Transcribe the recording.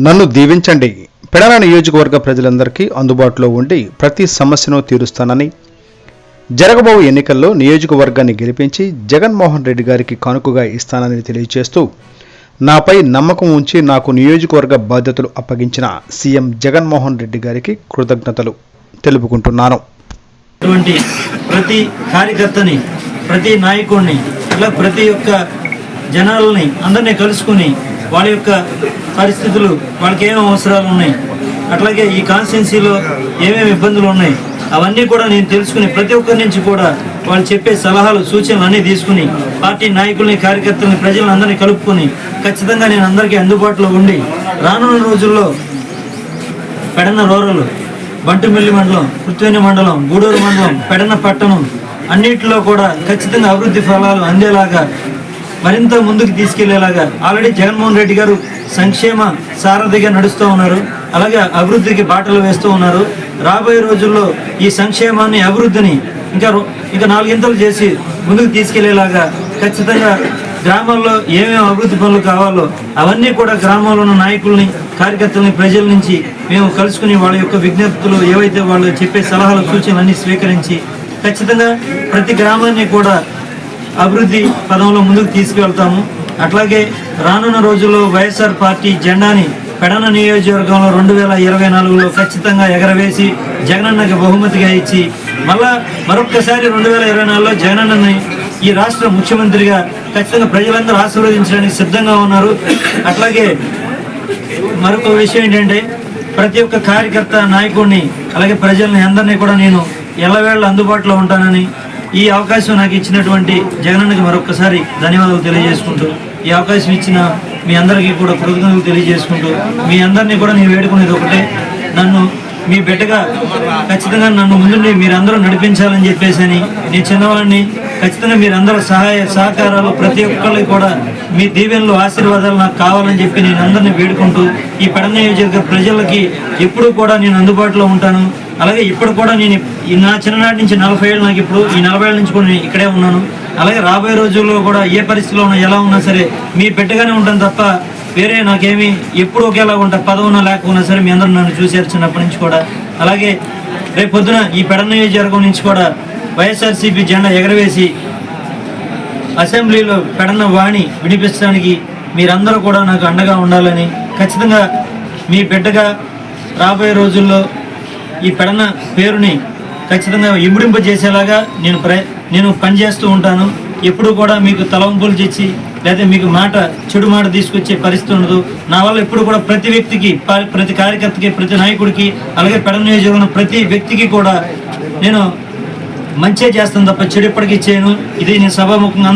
నన్ను దీవించండి. పెడన నియోజకవర్గ ప్రజలందరికీ అందుబాటులో ఉండి ప్రతి సమస్యను తీరుస్తానని, జరగబో ఎన్నికల్లో నియోజకవర్గాన్ని గెలిపించి జగన్మోహన్ రెడ్డి గారికి కానుకగా ఇస్తానని తెలియజేస్తూ, నాపై నమ్మకం ఉంచి నాకు నియోజకవర్గ బాధ్యతలు అప్పగించిన సీఎం జగన్మోహన్ రెడ్డి గారికి కృతజ్ఞతలు తెలుపుకుంటున్నాను. ప్రతి కార్యకర్తని, ప్రతి నాయకుడిని, ఇలా ప్రతి ఒక్క జనాలని అందరినీ కలుసుకుని వాళ్ళ యొక్క పరిస్థితులు, వాళ్ళకి ఏమేమి అవసరాలు ఉన్నాయి, అట్లాగే ఈ కాన్స్టిట్యున్సీలో ఏమేమి ఇబ్బందులు ఉన్నాయి అవన్నీ కూడా నేను తెలుసుకుని ప్రతి ఒక్కరి నుంచి కూడా వాళ్ళు చెప్పే సలహాలు, సూచనలు అన్నీ తీసుకుని పార్టీ నాయకుల్ని, కార్యకర్తల్ని, ప్రజలను అందరినీ కలుపుకొని ఖచ్చితంగా నేను అందరికీ అందుబాటులో ఉండి రానున్న రోజుల్లో పెడన రూరల్, బంటుమిల్లి మండలం, పృథ్వేని మండలం, గూడూరు మండలం, పెడన పట్టణం అన్నింటిలో కూడా ఖచ్చితంగా అభివృద్ధి ఫలాలు అందేలాగా, మరింత ముందుకు తీసుకెళ్లేలాగా ఆల్రెడీ జగన్మోహన్ రెడ్డి గారు సంక్షేమ సారథిగా నడుస్తూ ఉన్నారు. అలాగే అభివృద్ధికి బాటలు వేస్తూ ఉన్నారు. రాబోయే రోజుల్లో ఈ సంక్షేమాన్ని, అభివృద్ధిని ఇంకా నాలుగింతలు చేసి ముందుకు తీసుకెళ్లేలాగా ఖచ్చితంగా గ్రామాల్లో ఏమేమి అభివృద్ధి పనులు కావాలో అవన్నీ కూడా గ్రామంలో ఉన్న నాయకుల్ని, కార్యకర్తలని, ప్రజల నుంచి మేము కలుసుకుని వాళ్ళ యొక్క విజ్ఞప్తులు ఏవైతే వాళ్ళు చెప్పే సలహాలు, సూచనలు అన్నీ స్వీకరించి ఖచ్చితంగా ప్రతి గ్రామాన్ని కూడా అభివృద్ధి పదంలో ముందుకు తీసుకువెళ్తాము. అట్లాగే రానున్న రోజుల్లో వైఎస్ఆర్ పార్టీ జెండాని పెడన నియోజకవర్గంలో 2024లో ఖచ్చితంగా ఎగరవేసి జగనన్నకి బహుమతిగా ఇచ్చి మరొక్కసారి 2024లో జగనన్నని ఈ రాష్ట్ర ముఖ్యమంత్రిగా ఖచ్చితంగా ప్రజలందరూ ఆశీర్వదించడానికి సిద్ధంగా ఉన్నారు. అట్లాగే మరొక విషయం ఏంటంటే ప్రతి ఒక్క కార్యకర్త, నాయకుడిని, అలాగే ప్రజల్ని అందరినీ కూడా నేను ఎల్లవేళ అందుబాటులో ఉంటానని, ఈ అవకాశం నాకు ఇచ్చినటువంటి జగనన్నకి మరొకసారి ధన్యవాదాలు తెలియజేసుకుంటూ, ఈ అవకాశం ఇచ్చిన మీ అందరికీ కూడా కృతజ్ఞతలు తెలియజేసుకుంటూ, మీ అందరినీ కూడా నేను వేడుకునేది ఒకటే, నన్ను మీ బిడ్డగా ఖచ్చితంగా నన్ను ముందుండి మీరందరూ నడిపించాలని చెప్పేసి అని, నేను చిన్నవాడిని, ఖచ్చితంగా మీరందరూ సహాయ సహకారాలు ప్రతి ఒక్కరికి కూడా మీ దీవెనలు, ఆశీర్వాదాలు నాకు కావాలని చెప్పి నేను అందరినీ వేడుకుంటూ, ఈ పెడన నియోజకవర్గ ప్రజలకి ఎప్పుడూ కూడా నేను అందుబాటులో ఉంటాను. అలాగే ఇప్పుడు కూడా నేను నా చిన్ననాటి నుంచి 40 ఏళ్ళు, నాకు ఇప్పుడు ఈ 40 ఏళ్ళ నుంచి కూడా నేను ఇక్కడే ఉన్నాను. అలాగే రాబోయే రోజుల్లో కూడా ఏ పరిస్థితిలో ఉన్నా, ఎలా ఉన్నా సరే మీ బిడ్డగానే ఉంటాను తప్ప వేరే నాకేమీ ఎప్పుడు ఒకేలా ఉంటా, పదవున్నా లేకపోయినా సరే మీ అందరూ నన్ను చూశారు చిన్నప్పటి నుంచి కూడా. అలాగే రేపు పొద్దున ఈ పెడన నియోజకవర్గం నుంచి కూడా వైఎస్ఆర్సీపీ జెండా ఎగరవేసి అసెంబ్లీలో పెడన వాణి వినిపించడానికి మీరందరూ కూడా నాకు అండగా ఉండాలని, ఖచ్చితంగా మీ బిడ్డగా రాబోయే రోజుల్లో ఈ పెడన పేరుని ఖచ్చితంగా ఇమిడింపజేసేలాగా నేను పనిచేస్తూ ఉంటాను. ఎప్పుడు కూడా మీకు తలవంపులు చేసి లేదా మీకు చెడు మాట తీసుకొచ్చే పరిస్థితి ఉండదు. నా వల్ల ఎప్పుడు కూడా ప్రతి వ్యక్తికి, ప్రతి కార్యకర్తకి, ప్రతి నాయకుడికి, అలాగే పెడన నియోజకవర్గం ప్రతి వ్యక్తికి కూడా నేను మంచి చేస్తాను తప్ప చెడు ఎప్పటికీ చేయను. ఇది నేను సభాముఖంగా